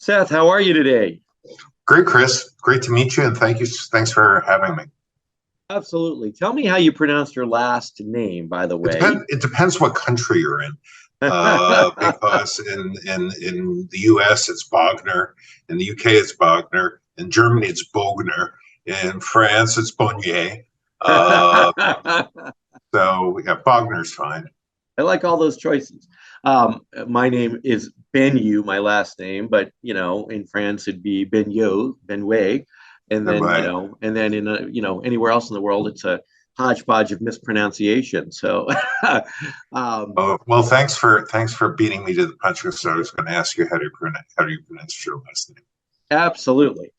Seth, how are you today? Great, Chris. Great to meet you, and thank you. Thanks for having me. Absolutely. Tell me how you pronounce your last name, by the It way. depends. It depends what country you're in, because in the U.S. it's Bogner, in the U.K. it's Bogner, in Germany it's Bogner, in France it's Bonnier. Uh, I so yeah, Bogner's fine. like all those choices. My name is Benyu, my last name, but in France it'd be Benyo, Benway, and then Right. in anywhere else in the world it's a hodgepodge of mispronunciation. So, um, Oh, well, thanks for beating me to the punch. Because I was going to ask you how do you pronounce your last name. absolutely.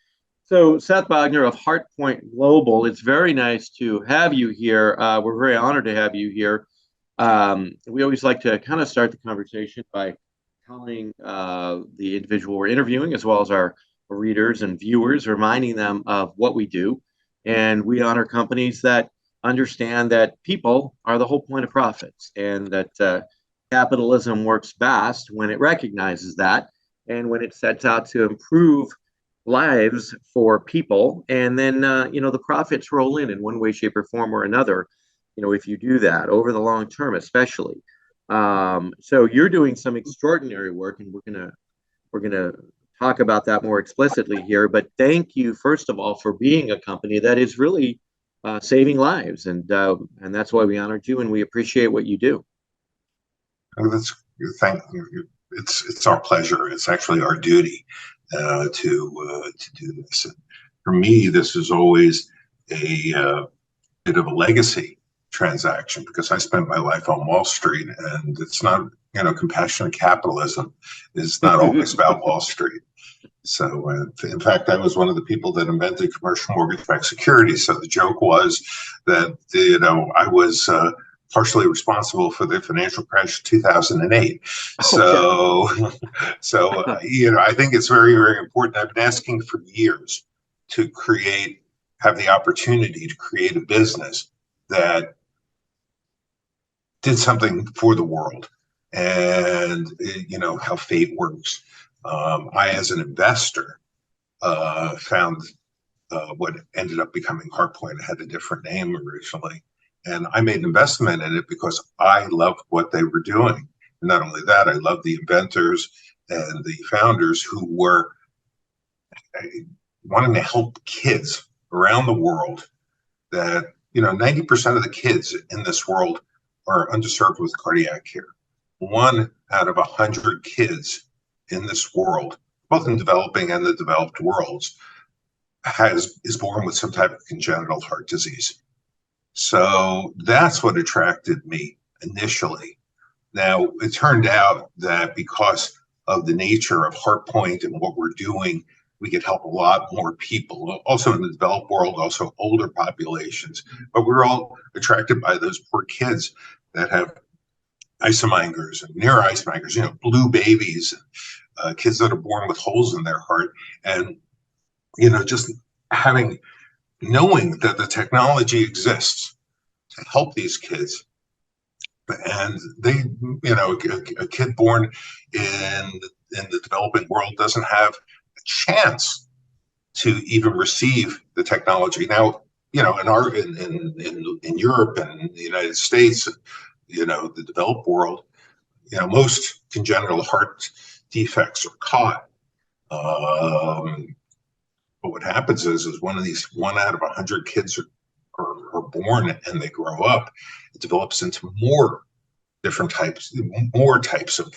So, Seth Bogner of HeartPoint Global, it's very nice to have you here. We're very honored to have you here. We always like to kind of start the conversation by telling the individual we're interviewing, as well as our readers and viewers, reminding them of what we do. And we honor companies that understand that people are the whole point of profits, and that capitalism works best when it recognizes that, and when it sets out to improve lives for people, and then the profits roll in one way, shape, or form or another. If you do that over the long term, especially. So you're doing some extraordinary work, and we're gonna talk about that more explicitly here. But thank you, first of all, for being a company that is really saving lives, and that's why we honored you, and we appreciate what you do. Oh, that's thank you. It's our pleasure. It's actually our duty to do this. And for me, this is always a bit of a legacy transaction because I spent my life on Wall Street, and it's not, compassionate capitalism is not always about Wall Street. So, in fact, I was one of the people that invented commercial mortgage-backed securities. So the joke was that, I was partially responsible for the financial crash of 2008. Okay. So, I think it's very, very important. I've been asking for years to have the opportunity to create a business that did something for the world, and how fate works. I, as an investor, found what ended up becoming HeartPoint. It had a different name originally, and I made an investment in it because I loved what they were doing. And not only that, I loved the inventors and the founders who were wanting to help kids around the world. That 90% of the kids in this world are underserved with cardiac care. One out of 100 kids in this world, both in developing and the developed worlds, is born with some type of congenital heart disease. So that's what attracted me initially. Now, it turned out that because of the nature of HeartPoint and what we're doing, we could help a lot more people, also in the developed world, also older populations. But we're all attracted by those poor kids that have isomingers and near isomingers, blue babies, kids that are born with holes in their heart. And, just knowing that the technology exists to help these kids. And they, a kid born in the developing world doesn't have a chance to even receive the technology. Now, in Europe and in the United States, the developed world, most congenital heart defects are caught. But what happens is one out of 100 kids are born, and they grow up, it develops into more types of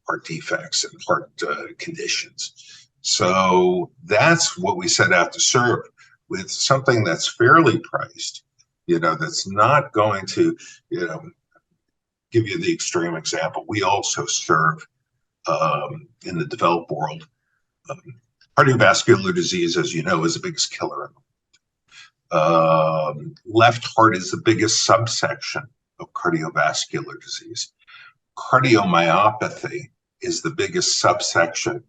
heart defects and heart conditions. So that's what we set out to serve with something that's fairly priced, that's not going to, give you the extreme example. We also serve in the developed world. Cardiovascular disease, as you know, is the biggest killer. Left heart is the biggest subsection of cardiovascular disease. Cardiomyopathy is the biggest subsection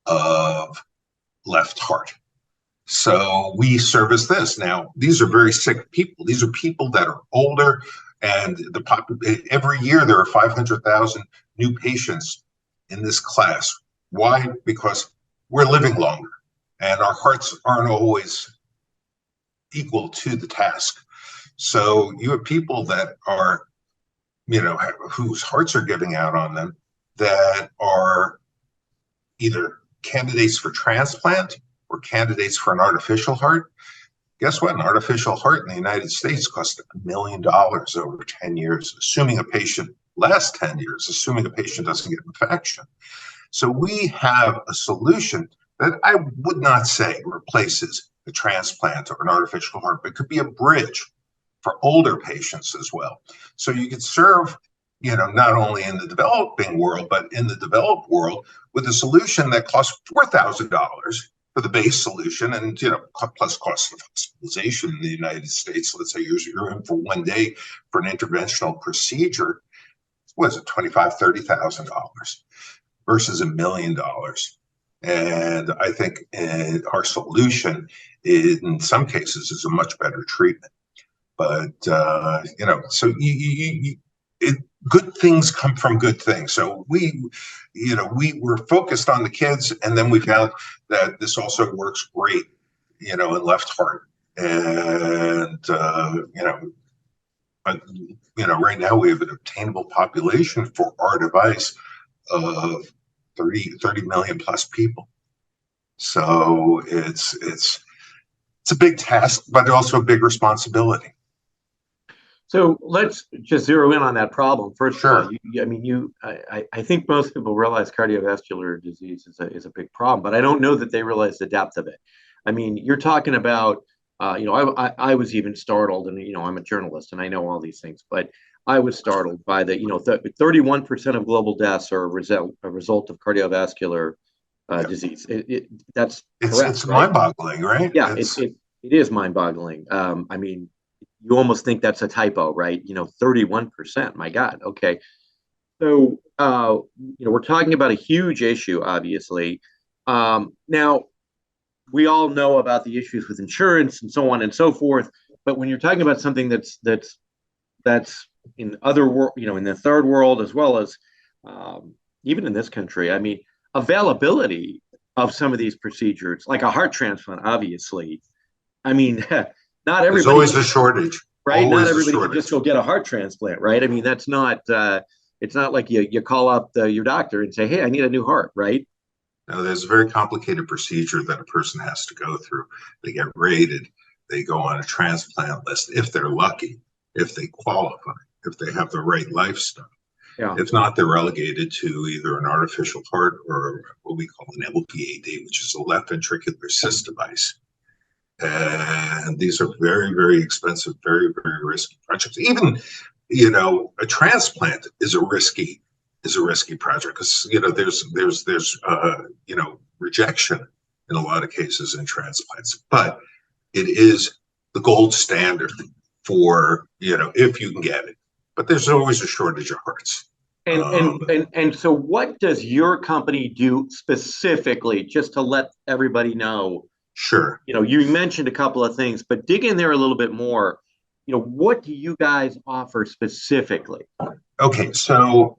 of left heart. So we service this. Now, these are very sick people. These are people that are older, and every year there are 500,000 new patients in this class. Why? Because we're living longer, and our hearts aren't always equal to the task. So you have people that are, whose hearts are giving out on them, that are either candidates for transplant or candidates for an artificial heart. Guess what? An artificial heart in the United States costs $1 million over 10 years, assuming a patient lasts 10 years, assuming a patient doesn't get infection. So we have a solution that I would not say replaces a transplant or an artificial heart, but could be a bridge for older patients as well. So you could serve, not only in the developing world, but in the developed world with a solution that costs $4,000 for the base solution, and plus cost of hospitalization in the United States. Let's say you're in for 1 day for an interventional procedure. What is it, $25,000, $30,000 versus $1 million? And I think our solution, in some cases, is a much better treatment. But so good things come from good things. So we were focused on the kids, and then we found that this also works great, in left heart. And but right now we have an obtainable population for our device of 30 million plus people. So it's a big task, but also a big responsibility. So let's just zero in on that problem. First Sure. of all, I think most people realize cardiovascular disease is a big problem, but I don't know that they realize the depth of it. I mean, you're talking about, I was even startled, and I'm a journalist and I know all these things, but I was startled by the 31% of global deaths are a result of cardiovascular disease. That's correct. It's right? Mind-boggling, right? Yeah, it is mind-boggling. I mean, you almost think that's a typo, right? 31%. My God. Okay. So, we're talking about a huge issue, obviously. Now, we all know about the issues with insurance and so on and so forth. But when you're talking about something that's in other world, in the third world, as well as even in this country, I mean, availability of some of these procedures, like a heart transplant, obviously. I mean, not everybody. There's always a shortage, right? Always not everybody can just go get a heart transplant, right? I mean, that's not. It's not like you call up your doctor and say, "Hey, I need a new heart," right? No, there's a very complicated procedure that a person has to go through. They get rated. They go on a transplant list if they're lucky, if they qualify, if they have the right lifestyle. Yeah. If not, they're relegated to either an artificial heart or what we call an LPAD, which is a left ventricular assist device. And these are very, very expensive, very, very risky projects. Even, a transplant is a risky project because there's rejection in a lot of cases in transplants. But it is the gold standard for if you can get it. But there's always a shortage of hearts. And so, what does your company do specifically, just to let everybody know? Sure. You mentioned a couple of things, but dig in there a little bit more. What do you guys offer specifically? Okay, so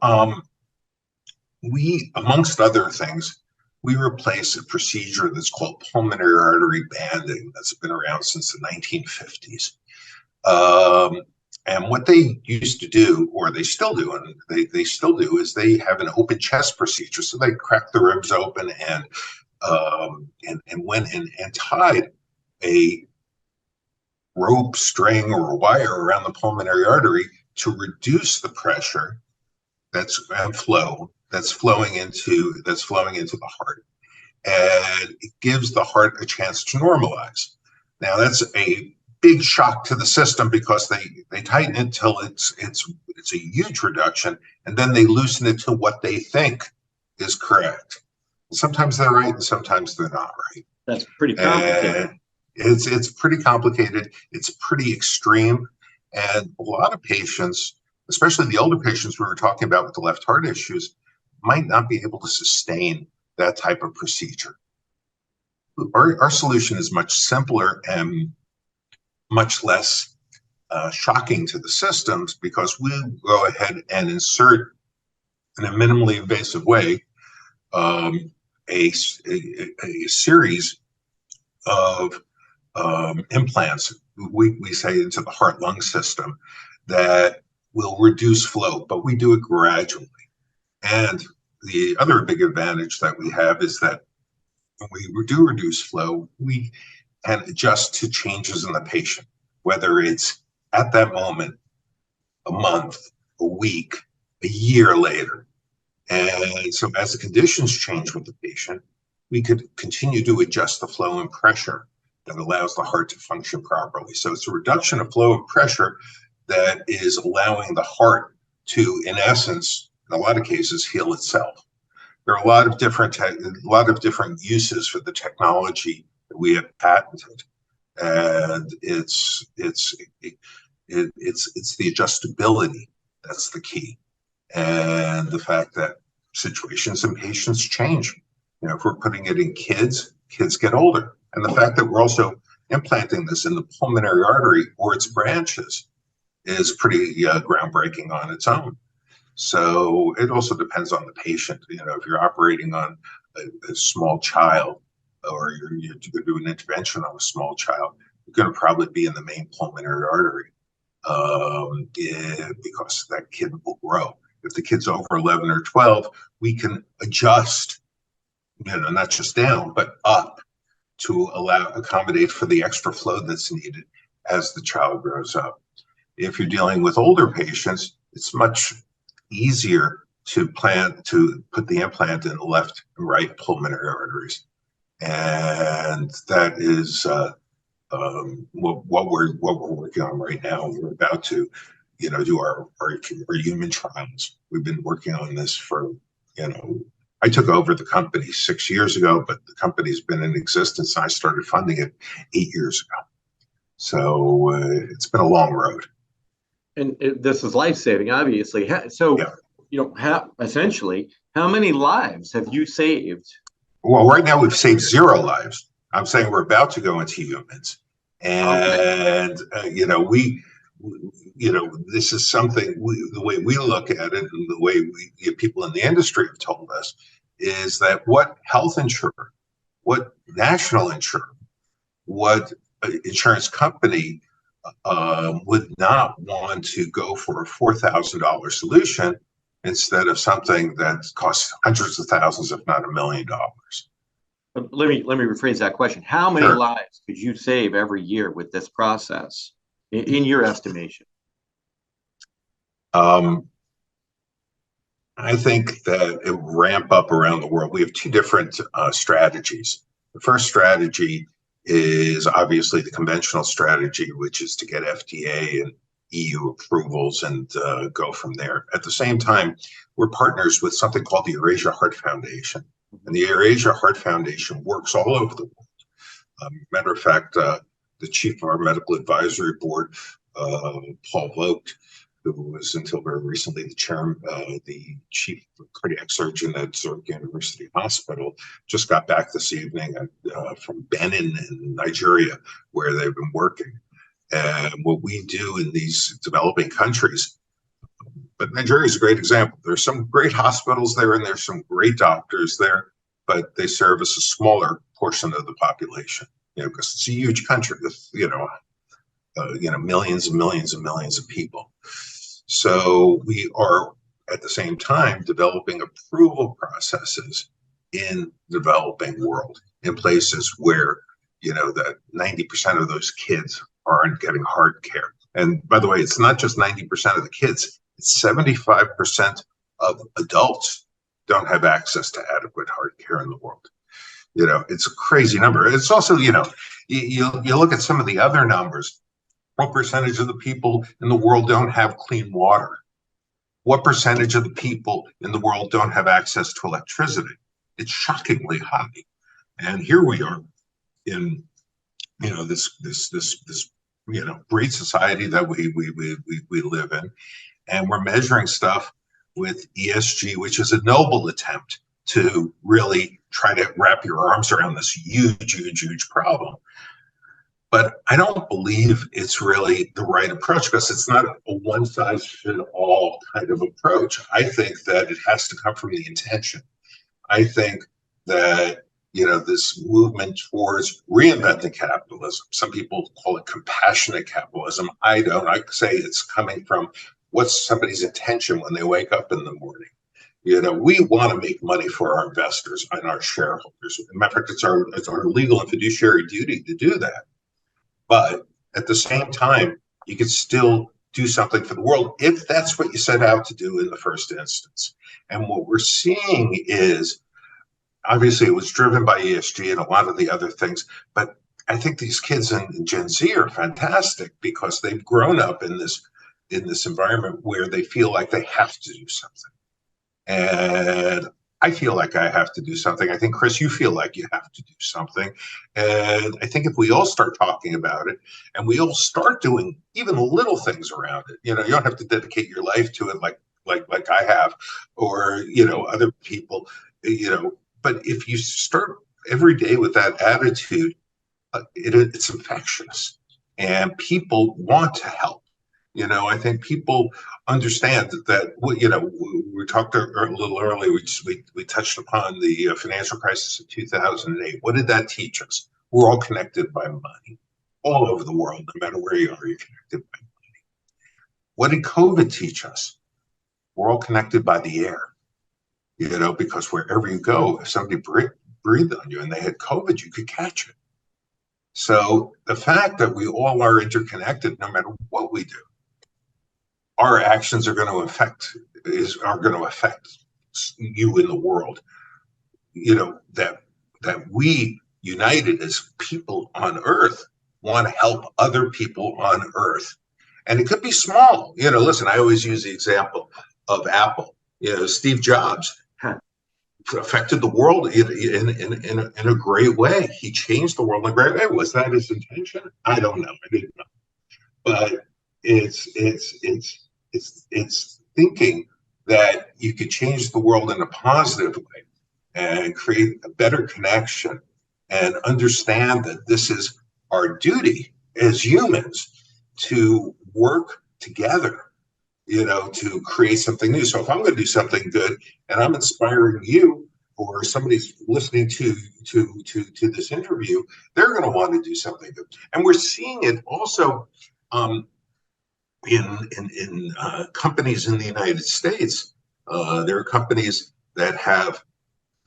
we, amongst other things, we replace a procedure that's called pulmonary artery banding that's been around since the 1950s. And what they used to do, or they still do, and they still do, is they have an open chest procedure. So they crack the ribs open and went in and tied a rope, string, or a wire around the pulmonary artery to reduce the pressure and flow that's flowing into the heart, and it gives the heart a chance to normalize. Now that's a big shock to the system because they tighten it till it's a huge reduction, and then they loosen it to what they think is correct. Sometimes they're right, and sometimes they're not right. That's pretty complicated. It's pretty complicated. It's pretty extreme, and a lot of patients, especially the older patients we were talking about with the left heart issues, might not be able to sustain that type of procedure. Our solution is much simpler and much less shocking to the systems because we go ahead and insert in a minimally invasive way a series of implants, we say into the heart-lung system, that will reduce flow, but we do it gradually. And the other big advantage that we have is that when we do reduce flow, we can adjust to changes in the patient, whether it's at that moment, a month, a week, a year later. And so as the conditions change with the patient, we could continue to adjust the flow and pressure that allows the heart to function properly. So it's a reduction of flow and pressure that is allowing the heart to, in essence, in a lot of cases, heal itself. There are a lot of different uses for the technology that we have patented, and it's the adjustability that's the key, and the fact that situations and patients change. You know, if we're putting it in kids, kids get older, and the fact that we're also implanting this in the pulmonary artery or its branches is pretty groundbreaking on its own. So it also depends on the patient. You know, if you're operating on a small child, or you're going to do an intervention on a small child, you're going to probably be in the main pulmonary artery because that kid will grow. If the kid's over 11 or 12, we can adjust, you know, not just down, but up to accommodate for the extra flow that's needed as the child grows up. If you're dealing with older patients, it's much easier to put the implant in the left and right pulmonary arteries. And that is what we're working on right now. We're about to, you know, do our human trials. We've been working on this for, you know, I took over the company 6 years ago, but the company's been in existence. I started funding it 8 years ago. So it's been a long road. And this is life-saving, obviously. So, yeah. You know, essentially, how many lives have you saved? Well, right now we've saved 0 lives. I'm saying we're about to go into humans. And, you know, this is something, the way we look at it, and the way people in the industry have told us, is that what health insurer, what national insurer, what insurance company would not want to go for a $4,000 solution instead of something that costs hundreds of thousands, if not $1 million. Let me rephrase that question. How many lives could you save every year with this process, in your estimation? I think that it will ramp up around the world. We have 2 different strategies. The first strategy is obviously the conventional strategy, which is to get FDA and EU approvals and go from there. At the same time, we're partners with something called the Eurasia Heart Foundation. And the Eurasia Heart Foundation works all over the world. Matter of fact, the chief of our medical advisory board, Paul Vogt, who was until very recently the chief cardiac surgeon at Zurich University Hospital, just got back this evening from Benin in Nigeria, where they've been working. And what we do in these developing countries, but Nigeria is a great example. There's some great hospitals there, and there's some great doctors there, but they service a smaller portion of the population, you know, because it's a huge country with, millions and millions and millions of people. So we are at the same time developing approval processes in the developing world, in places where, you know, that 90% of those kids aren't getting heart care. And by the way, it's not just 90% of the kids, it's 75% of adults don't have access to adequate heart care in the world. You know, it's a crazy number. It's also, you know, you look at some of the other numbers. What percentage of the people in the world don't have clean water? What percentage of the people in the world don't have access to electricity? It's shockingly high. And here we are in, you know, this you know, great society that we live in, and we're measuring stuff with ESG, which is a noble attempt to really try to wrap your arms around this huge problem. But I don't believe it's really the right approach, because it's not a one-size-fits-all kind of approach. I think that it has to come from the intention. I think that, this movement towards reinventing capitalism. Some people call it compassionate capitalism. I don't. I say it's coming from what's somebody's intention when they wake up in the morning. We want to make money for our investors and our shareholders. As a matter of fact, it's our legal and fiduciary duty to do that. But at the same time, you can still do something for the world if that's what you set out to do in the first instance. And what we're seeing is, obviously, it was driven by ESG and a lot of the other things, but I think these kids in Gen Z are fantastic because they've grown up in this environment where they feel like they have to do something. And I feel like I have to do something. I think, Chris, you feel like you have to do something. And I think if we all start talking about it and we all start doing even little things around it, you don't have to dedicate your life to it like I have, or, other people, but if you start every day with that attitude, it's infectious and people want to help. I think people understand that we talked a little earlier, we touched upon the financial crisis of 2008. What did that teach us? We're all connected by money all over the world. No matter where you are, you're connected by money. What did COVID teach us? We're all connected by the air, because wherever you go, if somebody breathed on you and they had COVID, you could catch it. So the fact that we all are interconnected, no matter what we do, our actions are going to affect you in the world. That we united as people on Earth want to help other people on Earth, and it could be small. Listen, I always use the example of Apple. Steve Jobs affected the world in a great way. He changed the world in a great way. Was that his intention? I don't know. I didn't know, but it's thinking that you could change the world in a positive way and create a better connection and understand that this is our duty as humans to work together, to create something new. So if I'm going to do something good and I'm inspiring you, or somebody's listening to this interview, they're going to want to do something good. And we're seeing it also in companies in the United States. There are companies that have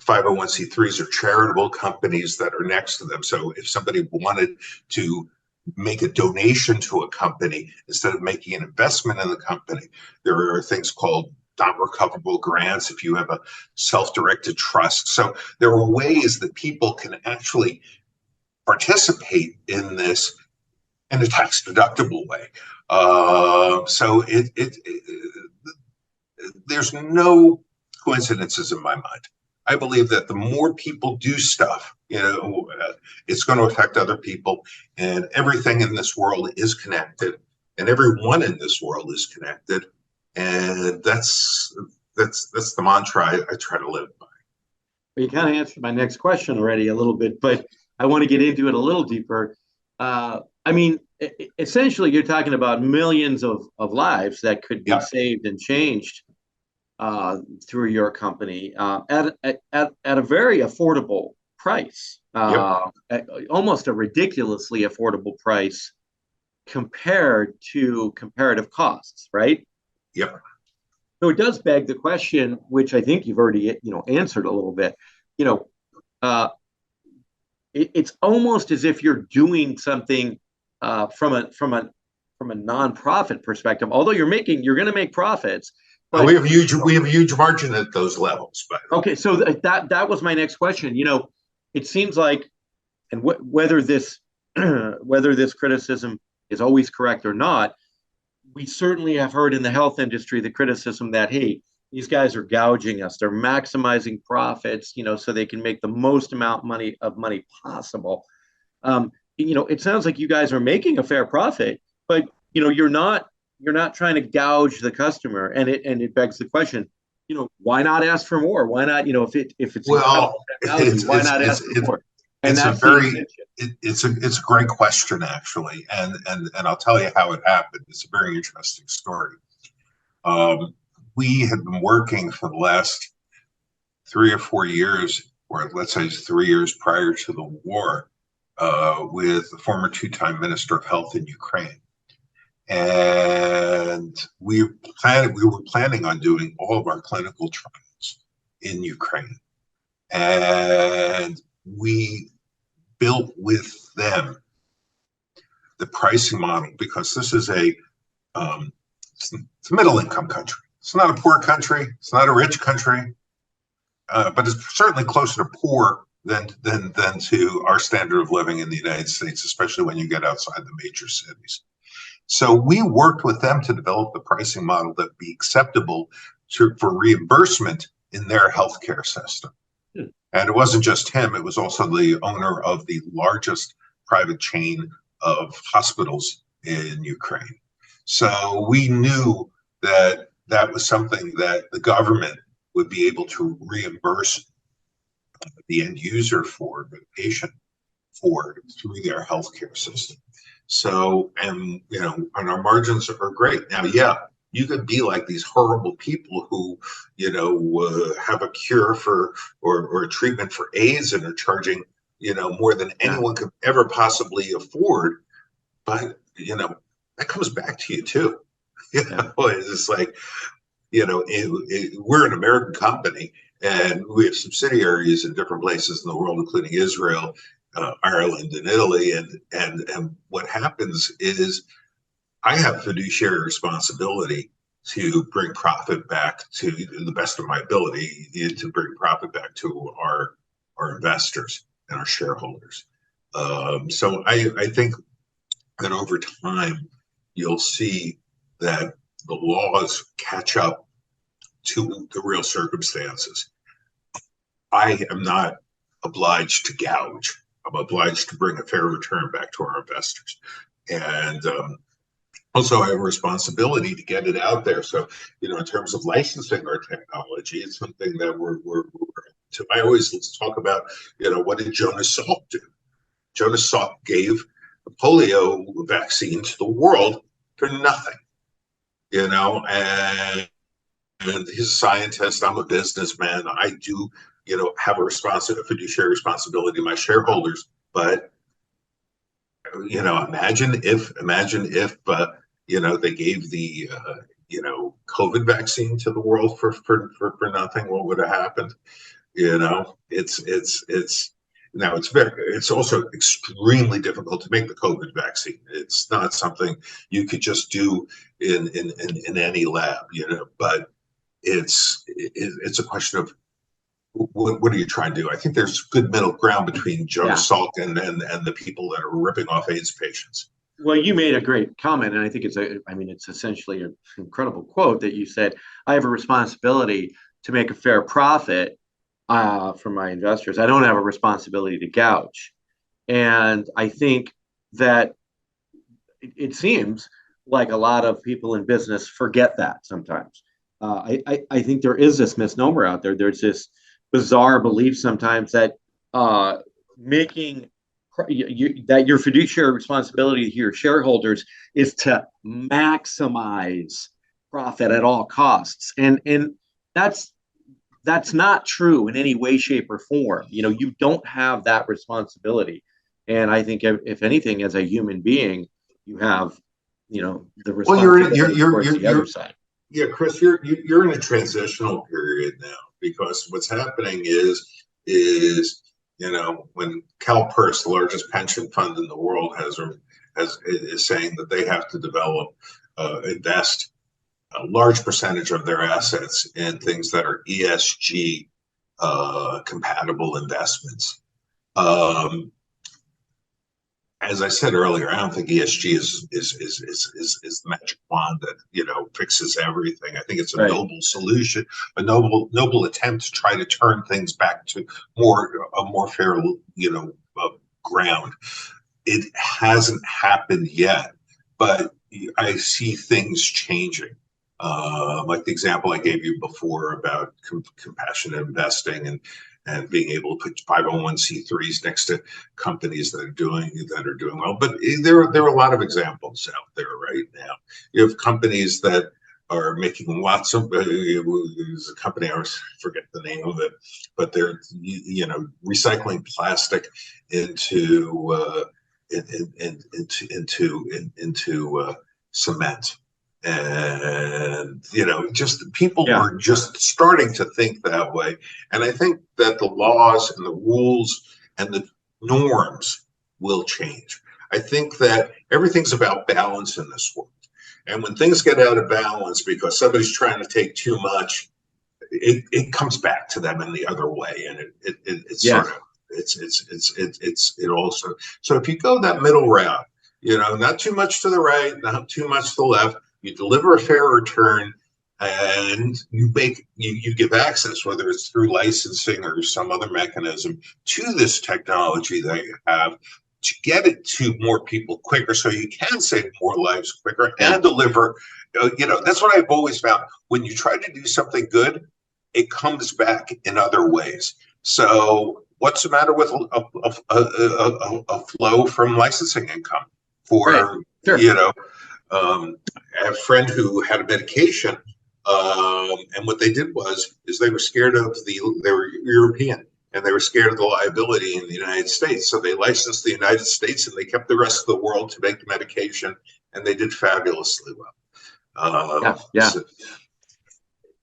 501c3s or charitable companies that are next to them. So if somebody wanted to make a donation to a company instead of making an investment in the company, there are things called non-recoverable grants if you have a self-directed trust. So there are ways that people can actually participate in this in a tax-deductible way. So there's no coincidences in my mind. I believe that the more people do stuff, it's going to affect other people, and everything in this world is connected, and everyone in this world is connected, and that's the mantra I try to live by. Well, you kind of answered my next question already a little bit, but I want to get into it a little deeper. Essentially, you're talking about millions of lives that could be saved and changed through your company at a very affordable price, almost a ridiculously affordable price compared to comparative costs, right? Yep. So it does beg the question, which I think you've already answered a little bit. It's almost as if you're doing something from a nonprofit perspective. Although you're going to make profits. But we have a huge margin at those levels. Okay, so that was my next question. It seems like, and whether this criticism is always correct or not, we certainly have heard in the health industry the criticism that, hey, these guys are gouging us. They're maximizing profits, so they can make the most amount of money possible. It sounds like you guys are making a fair profit, but you're not trying to gouge the customer, and it begs the question, why not ask for more? Why not, if it's why not ask for more? And it's a great question, actually, and I'll tell you how it happened. It's a very interesting story. We had been working for the last 3 or 4 years or let's say 3 years prior to the war, with the former two-time Minister of Health in Ukraine. And we were planning on doing all of our clinical trials in Ukraine. And we built with them the pricing model, because this is it's a middle-income country. It's not a poor country. It's not a rich country, but it's certainly closer to poor than to our standard of living in the United States, especially when you get outside the major cities. So we worked with them to develop the pricing model that would be acceptable for reimbursement in their healthcare system. And it wasn't just him, it was also the owner of the largest private chain of hospitals in Ukraine. So we knew that that was something that the government would be able to reimburse the end user for, the patient for, through their healthcare system. So, and our margins are great. Now, yeah, you could be like these horrible people who, have a cure for or a treatment for AIDS and are charging, more than anyone could ever possibly afford. But, that comes back to you too. It's like, we're an American company and we have subsidiaries in different places in the world, including Israel, Ireland, and Italy. And what happens is I have fiduciary responsibility to bring profit back, to the best of my ability, to bring profit back to our investors and our shareholders. So I think that over time, you'll see that the laws catch up to the real circumstances. I am not obliged to gouge. I'm obliged to bring a fair return back to our investors. And also, I have a responsibility to get it out there. So, in terms of licensing our technology, it's something that we're I always talk about, what did Jonas Salk do? Jonas Salk gave the polio vaccine to the world for nothing, and he's a scientist. I'm a businessman. I do, have a fiduciary responsibility to my shareholders. But, imagine if, they gave the, COVID vaccine to the world for nothing. What would have happened? It's also extremely difficult to make the COVID vaccine. It's not something you could just do in any lab, but it's a question of what are you trying to do? I think there's good middle ground between Jonas Salk and the people that are ripping off AIDS patients. Well, you made a great comment, and I think it's essentially an incredible quote that you said, I have a responsibility to make a fair profit for my investors. I don't have a responsibility to gouge. And I think that it seems like a lot of people in business forget that sometimes. I think there is this misnomer out there. There's this bizarre belief sometimes that making that your fiduciary responsibility to your shareholders is to maximize profit at all costs, and that's not true in any way, shape, or form. You don't have that responsibility, and I think if anything, as a human being, you have the responsibility. Well, you're the other side. Yeah, Chris, you're in a transitional period now, because what's happening is when CalPERS, the largest pension fund in the world, is saying that they have to invest a large percentage of their assets in things that are ESG compatible investments. As I said earlier, I don't think ESG is the magic wand that fixes everything. I think it's a noble solution, a noble attempt to try to turn things back to a more fair ground. It hasn't happened yet, but I see things changing. Like the example I gave you before about compassionate investing and being able to put 501c3s next to companies that are doing well. But there are a lot of examples out there right now. You have companies that are making lots of it was a company, I forget the name of it, but they're recycling plastic into cement. And just people Yeah. are just starting to think that way. And I think that the laws and the rules and the norms will change. I think that everything's about balance in this world. And when things get out of balance because somebody's trying to take too much, it comes back to them in the other way. And it's Yes. sort of it also. So if you go that middle route, not too much to the right, not too much to the left, you deliver a fair return, and you give access, whether it's through licensing or some other mechanism, to this technology that you have, to get it to more people quicker, so you can save more lives quicker and deliver. That's what I've always found. When you try to do something good, it comes back in other ways. So what's the matter with a flow from licensing income for, Right. Sure. I have a friend who had a medication, and what they did is they were scared of they were European, and they were scared of the liability in the United States. So they licensed the United States, and they kept the rest of the world to make the medication, and they did fabulously well. Yeah. So,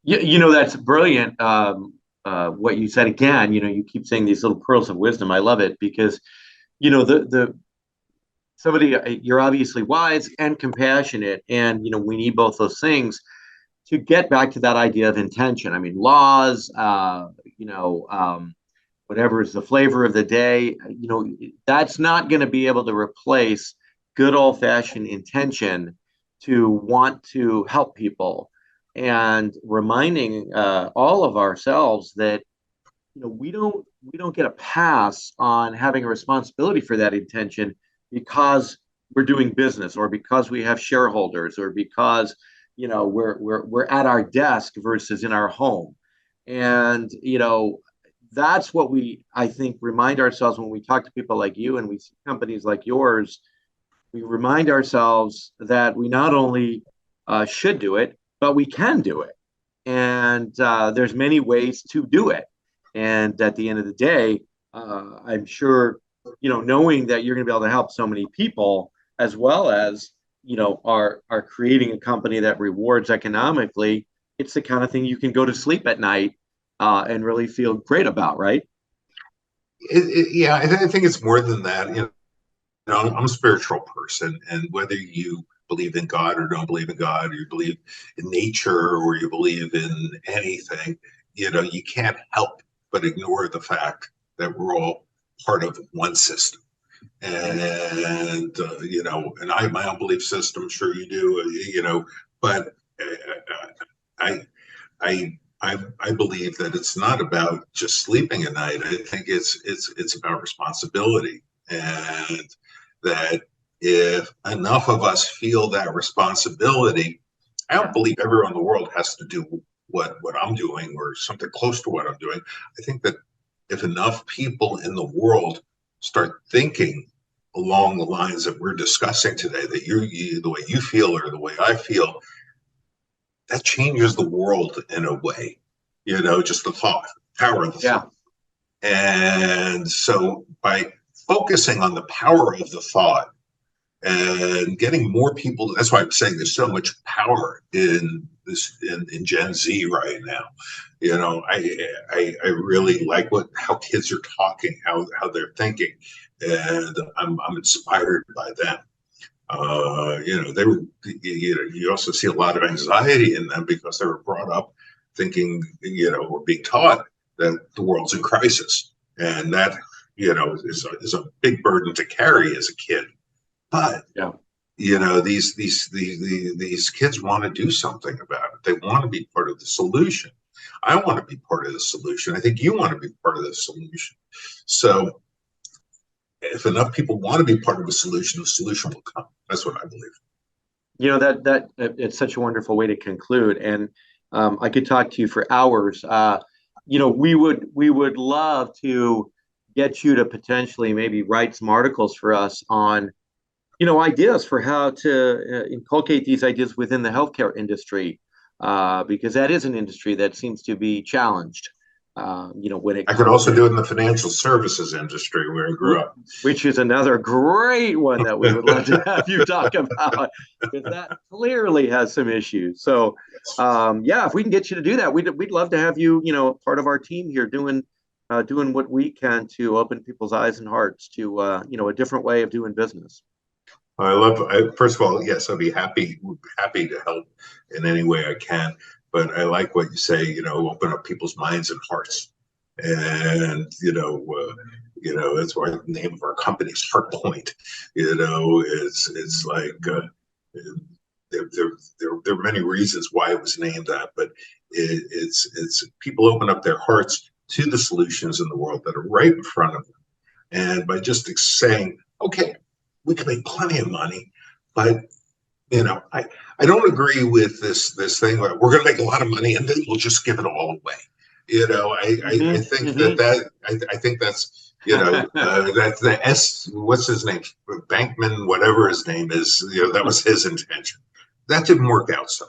That's brilliant. What you said again, you keep saying these little pearls of wisdom. I love it because, the somebody, you're obviously wise and compassionate, and we need both those things to get back to that idea of intention. I mean, laws, whatever is the flavor of the day, that's not going to be able to replace good old-fashioned intention to want to help people, and reminding all of ourselves that we don't get a pass on having a responsibility for that intention because we're doing business, or because we have shareholders, or because we're at our desk versus in our home. And that's what I think, remind ourselves when we talk to people like you and we see companies like yours. We remind ourselves that we not only should do it, but we can do it. And there's many ways to do it. And at the end of the day, I'm sure, knowing that you're going to be able to help so many people, as well as, are creating a company that rewards economically, it's the kind of thing you can go to sleep at night and really feel great about, right? yeah, I think it's more than that. I'm a spiritual person, and whether you believe in God or don't believe in God, or you believe in nature, or you believe in anything, you can't help but ignore the fact that we're all part of one system. And and I have my own belief system. Sure, you do. But I I believe that it's not about just sleeping at night. I think it's about responsibility, and that if enough of us feel that responsibility, I don't believe everyone in the world has to do what I'm doing or something close to what I'm doing. I think that if enough people in the world start thinking along the lines that we're discussing today, that the way you feel or the way I feel, that changes the world in a way, just the thought, power of the thought. And so by focusing on the power of the thought and getting more people, that's why I'm saying there's so much power in this, in Gen Z right now. I really like how kids are talking, how they're thinking, and I'm inspired by them. They were, you also see a lot of anxiety in them because they were brought up thinking, or being taught that the world's in crisis. And that, is a big burden to carry as a kid. But, these kids want to do something about it. They want to be part of the solution. I want to be part of the solution. I think you want to be part of the solution. So, if enough people want to be part of the solution will come. That's what I believe. That it's such a wonderful way to conclude, and I could talk to you for hours. We would love to get you to potentially maybe write some articles for us on, ideas for how to inculcate these ideas within the healthcare industry. because that is an industry that seems to be challenged. When it I could comes also to, do it in the financial services industry where I grew up. which is another great one that we would love to have you talk about, because that clearly has some issues. So, yeah, if we can get you to do that, we'd love to have you, part of our team here doing what we can to open people's eyes and hearts to, a different way of doing business. First of all, yes, I'll be happy to help in any way I can. But I like what you say, open up people's minds and hearts. And, that's why the name of our company is HeartPoint. It's like, there are many reasons why it was named that, but it's people open up their hearts to the solutions in the world that are right in front of them. And by just saying, okay, we can make plenty of money, but I don't agree with this thing where we're going to make a lot of money and then we'll just give it all away. I think I think that's that's the what's his name, Bankman, whatever his name is. That was his intention. That didn't work out so.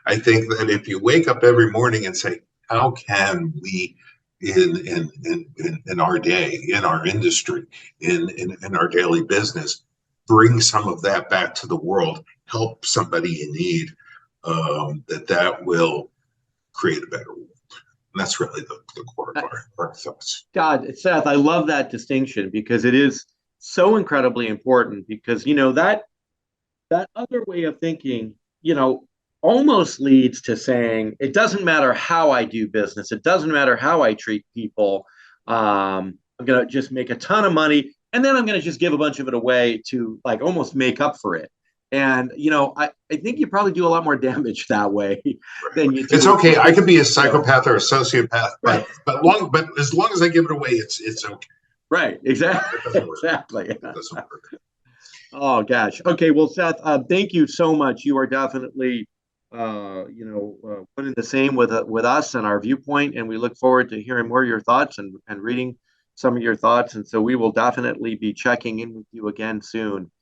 I think that if you wake up every morning and say, how can we in our day, in our industry, in our daily business, bring some of that back to the world, help somebody in need, that will create a better world. And that's really the core of our thoughts. God, Seth, I love that distinction because it is so incredibly important, because that other way of thinking, almost leads to saying it doesn't matter how I do business, it doesn't matter how I treat people. I'm gonna just make a ton of money, and then I'm gonna just give a bunch of it away to like almost make up for it. And I think you probably do a lot more damage that way than you do. It's okay. I could be a psychopath or a sociopath, right. but as long as I give it away, it's okay. Right. Exactly. Exactly. It doesn't work. Oh gosh. Okay. Well, Seth, thank you so much. You are definitely, putting the same with us and our viewpoint, and we look forward to hearing more of your thoughts and reading some of your thoughts. And so we will definitely be checking in with you again soon.